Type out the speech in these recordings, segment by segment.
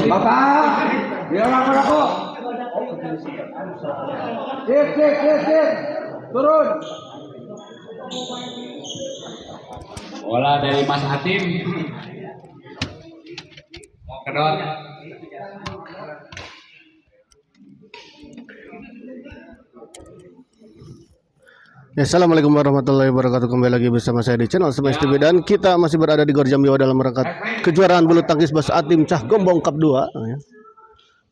Bapak, biar aku. Sip. Turun. Bola dari Mas Atim. Mau kedot. Ya, assalamualaikum warahmatullahi wabarakatuh. Kembali lagi bersama saya di channel Smash TV dan kita masih berada di Gor Jambi dalam rangka kejuaraan bulu tangkis Bos Atim Cah Gombong Cup 2 ya.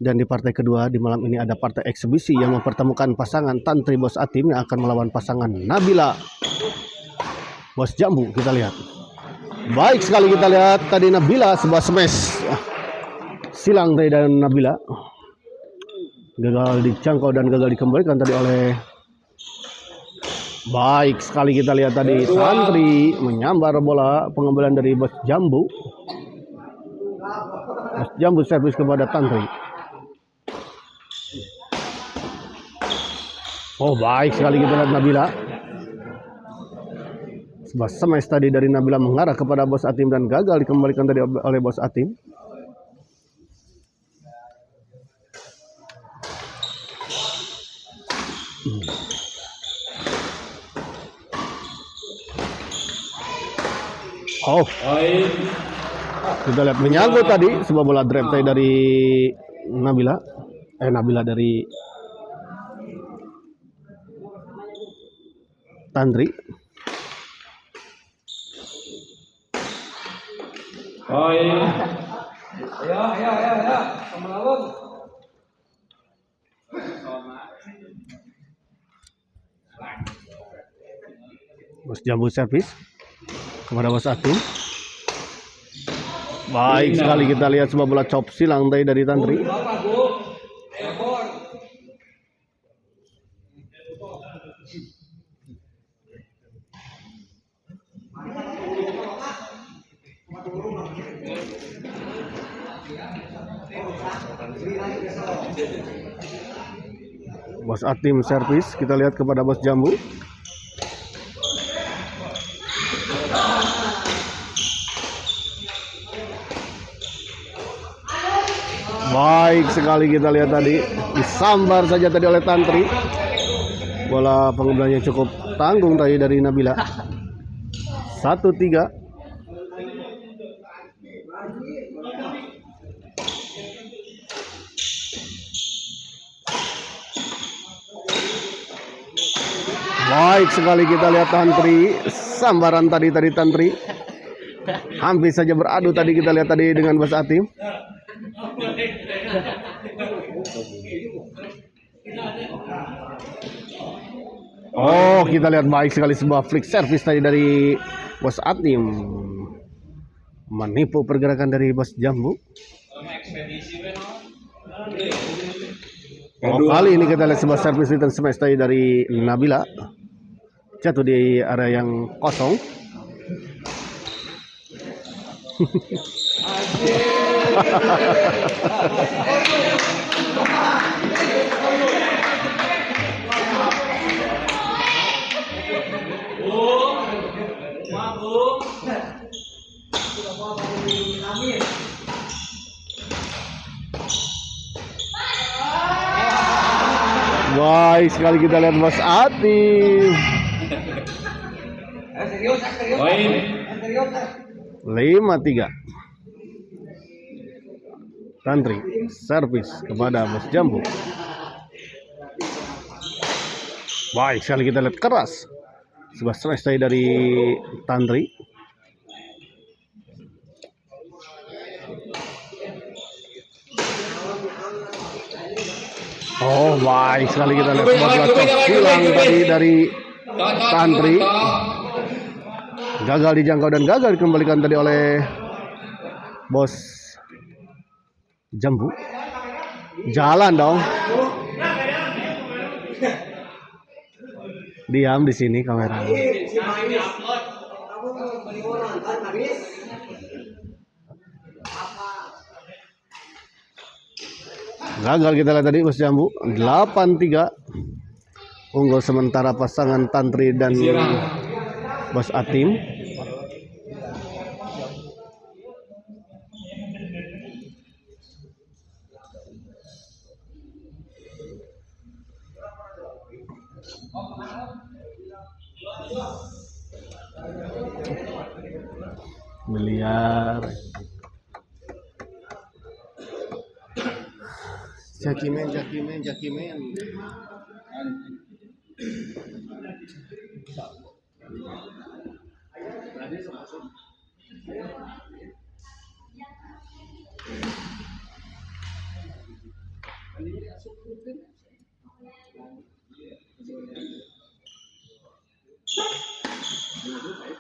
Dan di partai kedua di malam ini ada partai eksibisi yang mempertemukan pasangan Tantri Bos Atim yang akan melawan pasangan Nabila Bos Jambu. Kita lihat. Baik sekali kita lihat tadi Nabila sebuah smash. Silang dari dan Nabila. Gagal dijangkau dan gagal dikembalikan tadi oleh. Baik sekali kita lihat tadi Tantri menyambar bola pengembalian dari Bos Jambu. Bos Jambu servis kepada Tantri. Oh baik sekali kita lihat Nabila. Sebuah smash tadi dari Nabila mengarah kepada Bos Atim dan gagal dikembalikan tadi oleh Bos Atim. Oh, kita lihat menyangkut tadi sebuah bola drive tadi dari Nabila. Nabila dari Tantri. Ayo. Kemalun. Bos Jambu servis kepada Bos Atim. Baik sekali kita lihat sebuah bola chop silang tadi dari Tantri. Bos Atim servis kita lihat kepada Bos Jambu. Baik sekali kita lihat tadi disambar saja tadi oleh Tantri. Bola pengembaliannya cukup tanggung tadi dari Nabila. 1-3. Baik sekali kita lihat Tantri, sambaran tadi Tantri. Hampir saja beradu tadi kita lihat tadi dengan Bos Atim. Oh, kita lihat baik sekali sebuah flick service tadi dari Bos Atim. Menipu pergerakan dari Bos Jambu. Oh, kali ini kita lihat sebuah service return smash tadi dari Nabila. Jatuh di area yang kosong. Baik sekali kita lihat Bos Atim. 5-3. Tantri servis kepada Bos Jambu. Baik sekali kita lihat keras sebuah smash tadi dari Tantri. Oh baik sekali kita lihat sebuah bola silang tadi dari Tantri. Gagal dijangkau dan gagal dikembalikan tadi oleh Bos Jambu. Jalan dong. Diam di sini kamera. Gagal kita lihat tadi Bos Jambu. 8-3. Unggul sementara pasangan Tantri dan Bos Atim. Miliar. Jakimen.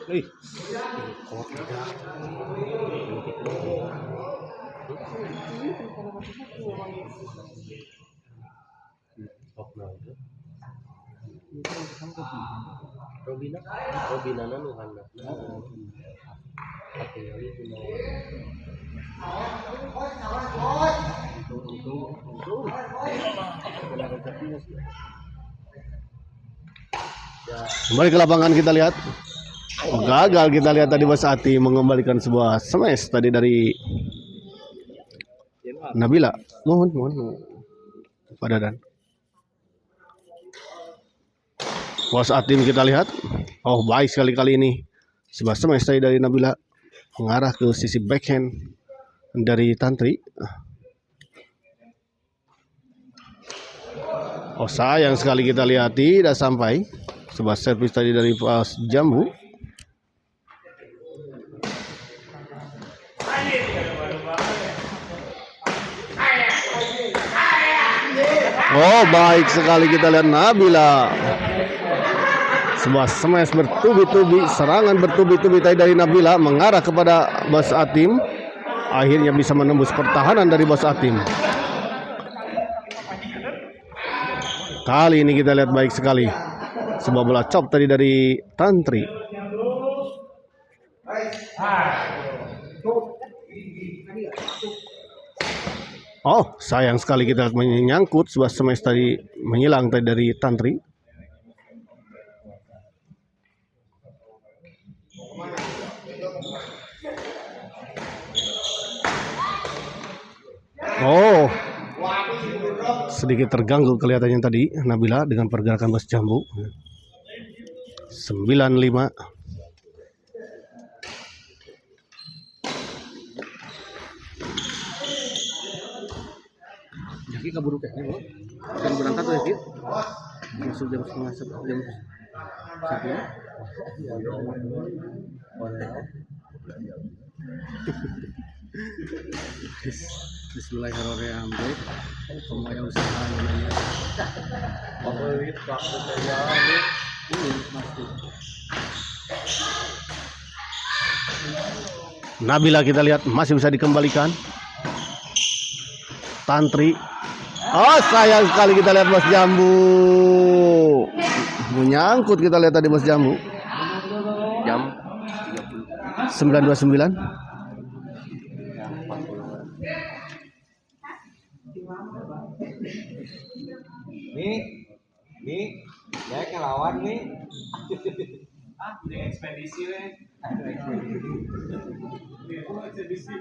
Ih, Robina nu handapna katingali dina kembali ke lapangan kita lihat. Gagal kita lihat tadi Bos Ati mengembalikan sebuah smash tadi dari Nabila. Mohon pada dan Bos Atim kita lihat. Oh, baik sekali kali ini. Sebuah smash tadi dari Nabila mengarah ke sisi backhand dari Tantri. Oh, sayang sekali kita lihat tidak sampai. Sebuah servis tadi dari Bos Jambu. Oh, baik sekali kita lihat Nabila. Sebuah smash bertubi-tubi, serangan bertubi-tubi tadi dari Nabila mengarah kepada Bos Atim. Akhirnya bisa menembus pertahanan dari Bos Atim. Kali ini kita lihat baik sekali. Sebuah bola chop tadi dari Tantri. Oh, sayang sekali kita menyangkut sebuah smash tadi menghilang tadi dari Tantri. Oh, sedikit terganggu kelihatannya tadi Nabila dengan pergerakan Bos Jambu. 9-5. Jaki kabur kayaknya, Bro. Jam berangkat tuh, Jaki. Masuk jam 9:30, jam 1. Bismillahirrahmanirrahim. Pemain usaha namanya. Favorit prakteknya ini masih. Nabila kita lihat masih bisa dikembalikan. Tantri. Oh, sayang sekali kita lihat Bos Jambu. Menyangkut kita lihat tadi Bos Jambu. Jam 9.29. Nih, ya ke lawan nih. Di ekspedisi weh. Ekspedisi.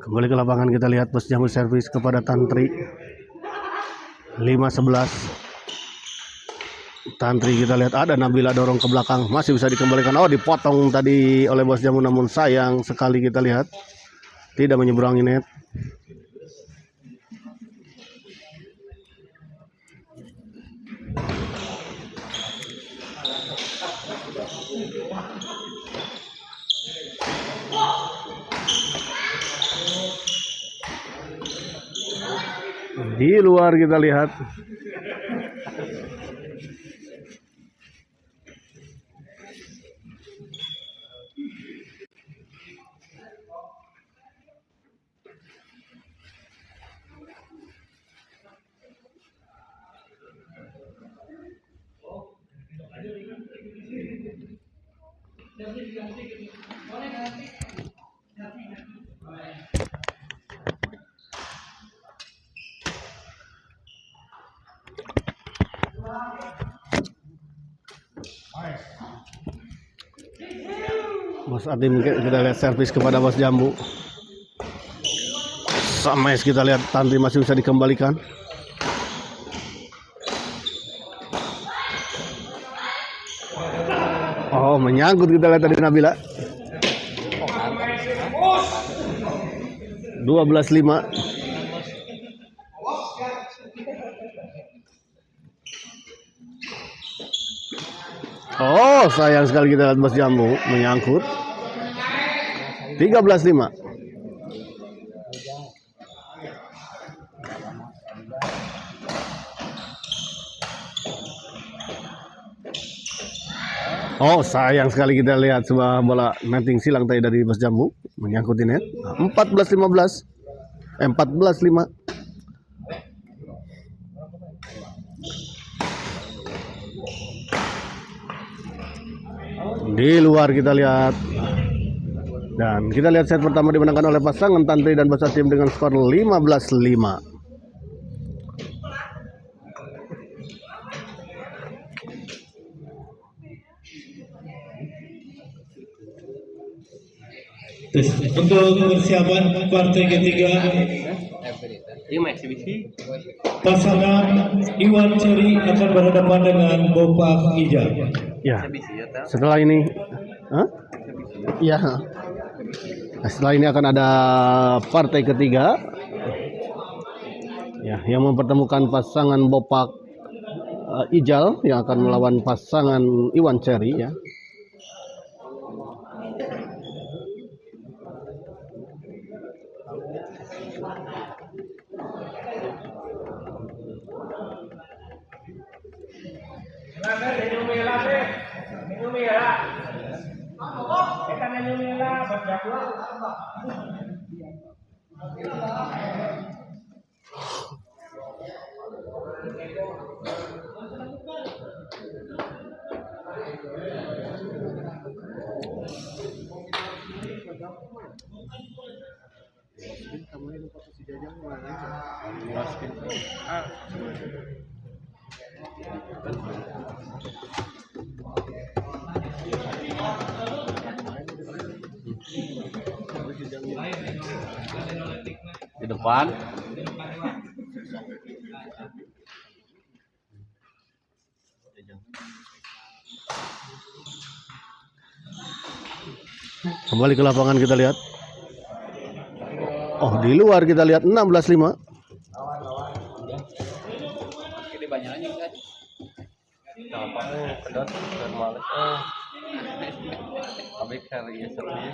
Kembali ke lapangan kita lihat Bos Jambu servis kepada Tantri. 5-11. Tantri kita lihat ada Nabila dorong ke belakang, masih bisa dikembalikan. Oh, dipotong tadi oleh Bos Jambu, namun sayang sekali kita lihat tidak menyeberangi net. Di luar kita lihat. Bos Atim kita lihat servis kepada Bos Jambu. Sama kita lihat Tantri masih bisa dikembalikan. Oh, menyangkut kita lihat tadi Nabila. 12-5. Oh, sayang sekali kita lihat Bos Jambu menyangkut. 13-5. Oh, sayang sekali kita lihat sebuah bola netting silang tadi dari Bos Jambu menyangkut di net. 14-15. 14-5. Di luar kita lihat. Dan kita lihat set pertama dimenangkan oleh pasangan Tantri dan Bos Atim dengan skor 15-5. Untuk persiapan partai ketiga, pasangan Iwan Ceri akan berhadapan dengan Bopak Ijal. Ya, setelah ini, ya, setelah ini akan ada partai ketiga, ya, yang mempertemukan pasangan Bopak Ijal yang akan melawan pasangan Iwan Ceri, ya. Di depan. Kembali ke lapangan kita lihat. Oh, di luar kita lihat 16-5.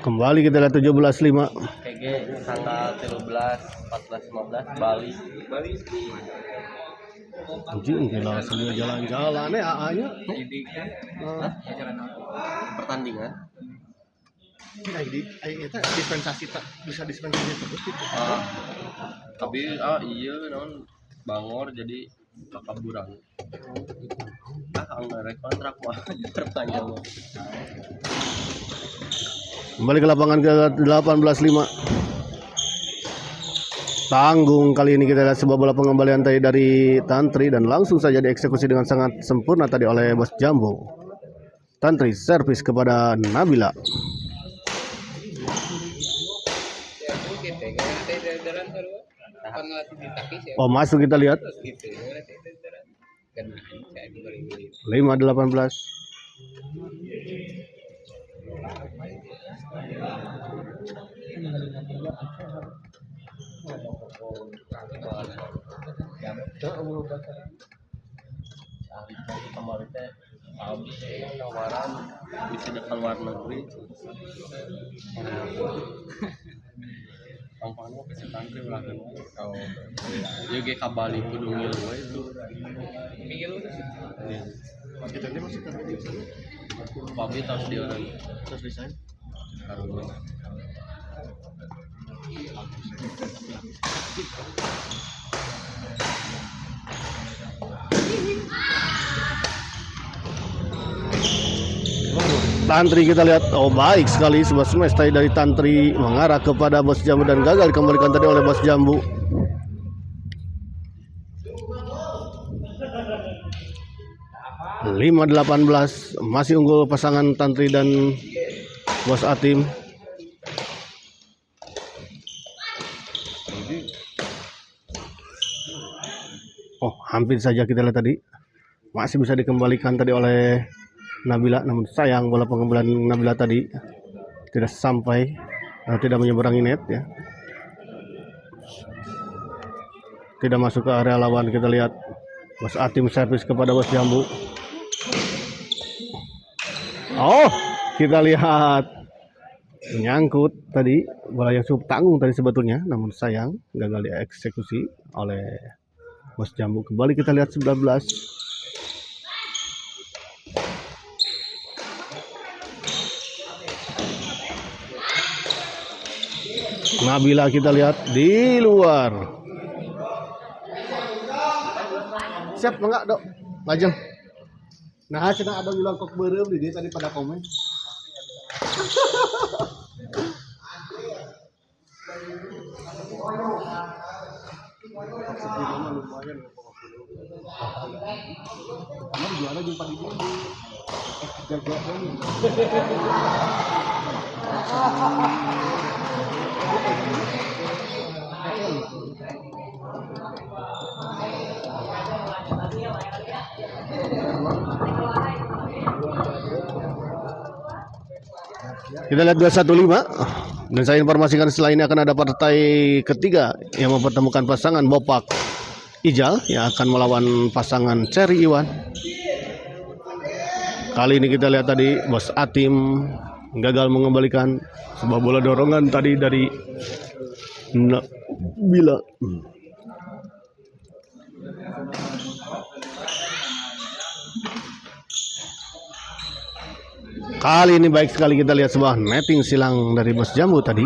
Kembali kita lihat 17-5. KG tanggal 13, 14, 15 Bali. Anjing gila semua jalan-jalan AA-nya. Pertandingan. Kita dispensasi tak bisa dispensasi terus gitu. Tapi iya non bangor jadi kakaburan. Enggak kontrak mah terpanjang. Kembali ke lapangan ke 18-5. Tanggung kali ini kita lihat sebuah bola pengembalian tadi dari Tantri dan langsung saja dieksekusi dengan sangat sempurna tadi oleh Bos Jambu. Tantri servis kepada Nabila. Oh, masuk kita lihat. 5-18. Kemarin teh tawaran bisa ke luar negeri. Pangpangnya ke Tantri ulah kan. Oh. Yo ge ka Bali kudu ngilu we itu. Ngilu tuh. Kita ini masih kerja di sana. Pabit harus dia orang. Terus resign. Karena Tantri kita lihat, oh baik sekali sebuah smash tadi dari Tantri mengarah kepada Bos Jambu dan gagal dikembalikan tadi oleh Bos Jambu. (5-18) masih unggul pasangan Tantri dan Bos Atim. Oh, hampir saja kita lihat tadi. Masih bisa dikembalikan tadi oleh Nabila, namun sayang bola pengembalian Nabila tadi tidak sampai, tidak menyeberangi net ya. Tidak masuk ke area lawan. Kita lihat Bos Atim servis kepada Bos Jambu. Oh, kita lihat menyangkut tadi bola yang cukup tanggung tadi sebetulnya, namun sayang gagal dieksekusi oleh Bos Jambu. Kembali kita lihat 19. Nabila kita lihat di luar. Siap enggak, Dok? Lajeng. Nah, cenah ada bilang kok beureum di dia tadi pada komen. Juara jumpa di sini. Jaga ini. Kita lihat 215 dan saya informasikan setelah ini akan ada partai ketiga yang mempertemukan pasangan Bopak Ijal yang akan melawan pasangan Cherry Iwan. Kali ini kita lihat tadi Bos Atim gagal mengembalikan sebuah bola dorongan tadi dari Nabila. Kali ini baik sekali kita lihat sebuah netting silang dari Bos Jambu tadi.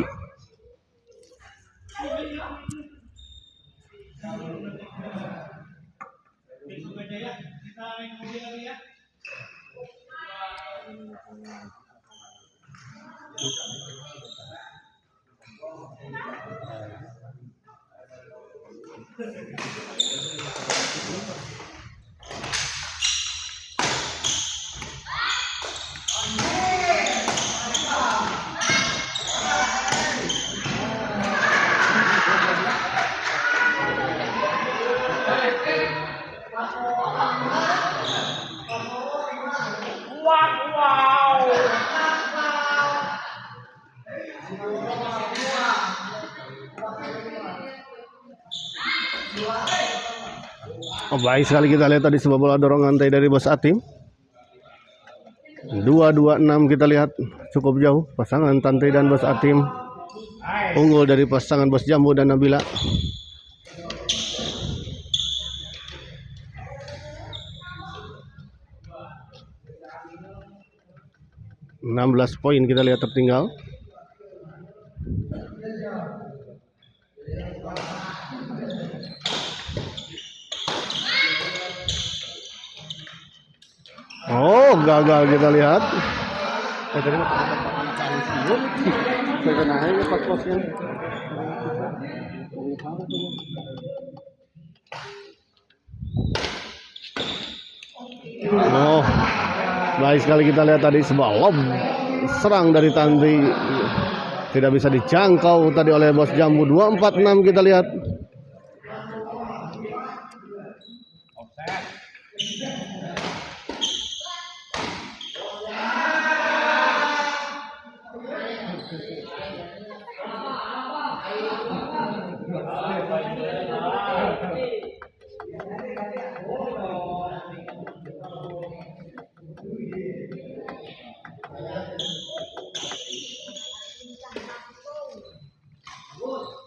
Oh, baik sekali kita lihat tadi sebuah bola dorongan dari Bos Atim. 2-2-6 kita lihat cukup jauh pasangan Tantri dan Bos Atim unggul dari pasangan Bos Jambu dan Nabila. (16 poin kita lihat tertinggal. Oh, gagal kita lihat. Tadi mah saya kena aja pas posnya. Oh, baik sekali kita lihat tadi sebuah lob serang dari Tantri tidak bisa dijangkau tadi oleh Bos Jambu. 2-4-6 kita lihat.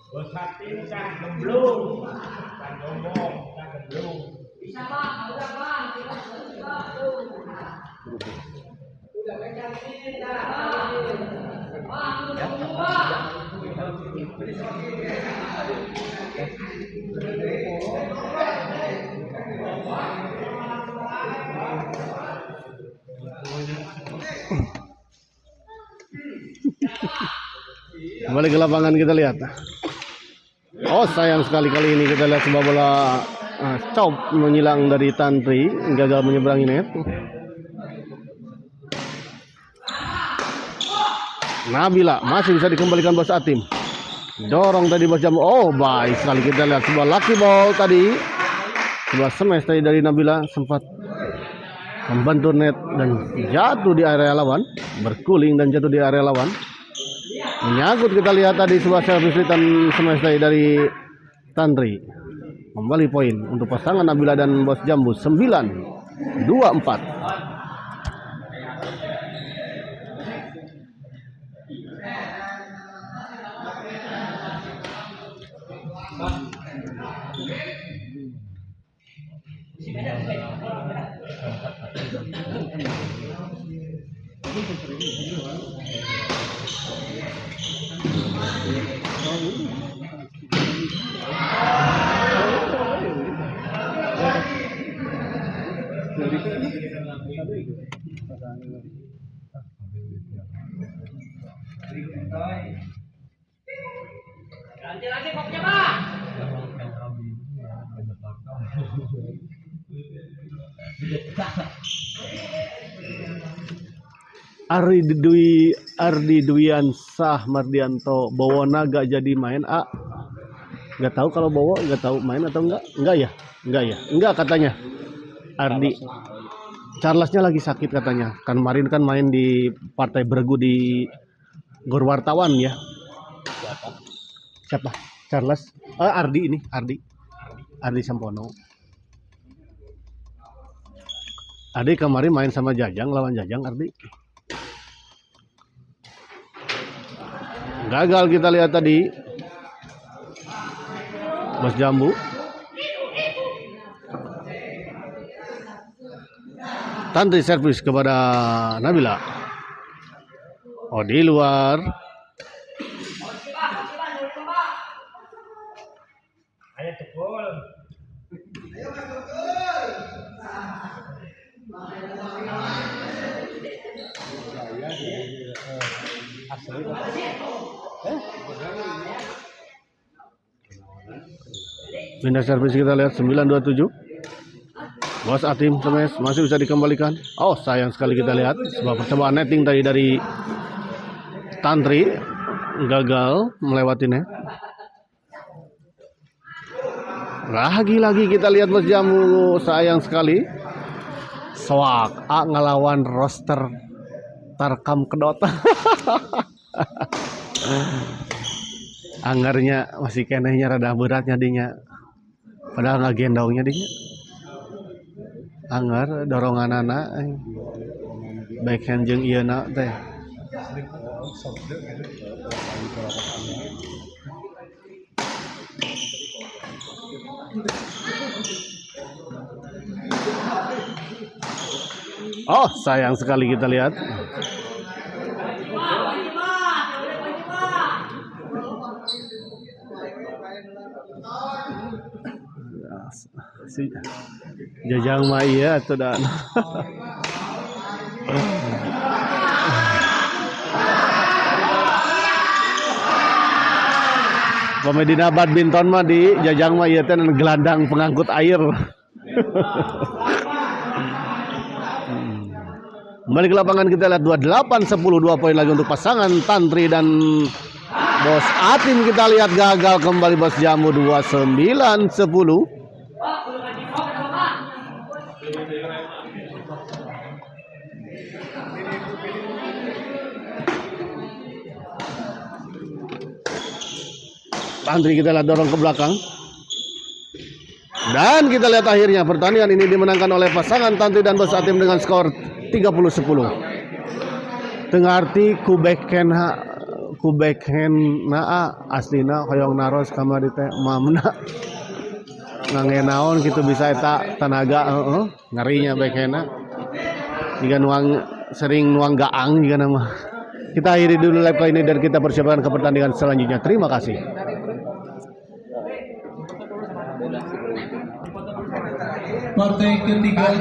Bos Atim cah gemblung, cah gombong, cah gemblung. Bisa Bang, udah Bang, udah kecantik dah. Bang, udah Bang. Kembali ke lapangan kita lihat. Oh, sayang sekali kali ini kita lihat sebuah bola stop menyilang dari Tantri, gagal menyeberangi net. Nabila masih bisa dikembalikan Bos Atim. Dorong tadi Bos Jambu. Oh, baik sekali, kita lihat sebuah lucky ball tadi. Sebuah smash tadi dari Nabila, sempat membentur net dan jatuh di area lawan, berguling dan jatuh di area lawan. Menyangkut, kita lihat tadi sebuah servis return smash tadi dari Tantri. Kembali poin untuk pasangan Nabila dan Bos Jambu 9-24. Ganti lagi koknya, Pak. Ardi Dwiansah Mardianto, Bowo gak jadi main. Nggak tahu kalau Bowo nggak tahu main atau enggak katanya. Ardi Charlesnya lagi sakit katanya. Kemarin kan main di Partai Bergu di Gor Wartawan ya. Siapa? Charles? Ardi ini, Ardi Sampono. Ardi kemarin main sama Jajang, lawan Jajang Ardi. Gagal, kita lihat tadi Bos Jambu. Tantri servis kepada Nabila. Oh, di luar. Ayo tukul. Pindah servis, kita lihat 9-27. Bos Atim smash masih bisa dikembalikan. Oh, sayang sekali, kita lihat sebuah percobaan netting tadi dari Tantri, gagal melewatinya. Lagi-lagi kita lihat Bos Jambu, sayang sekali. Swak ngelawan roster Tarkam Kedot. Anggarnya masih kenehnya rada beratnya dinya. Padahal nggak gendongnya dinya. Anggar dorongan anak backhand jeung ieu na teh. Oh, sayang sekali, kita lihat. Si Jajang mah iya atuh dan. Pemedina badminton mah di Jajang mah iya teh gelandang pengangkut air. Kembali ke lapangan, kita lihat 28-10, 2 poin lagi untuk pasangan Tantri dan Bos Atim. Kita lihat gagal kembali Bos Jambu 29-10. Tantri kita lihat dorong ke belakang. Dan kita lihat akhirnya pertandingan ini dimenangkan oleh pasangan Tantri dan Bos Atim dengan skor 30-10. Tengah arti ku backhand na aslina hoyong naros kamari teh mamna. Ngangenaon kitu bisa eta tenaga ngarinya backhandna. Jika sering nuang gaang jika nama. Kita akhiri dulu live kali ini dan kita persiapkan ke pertandingan selanjutnya. Terima kasih. Partai ketiga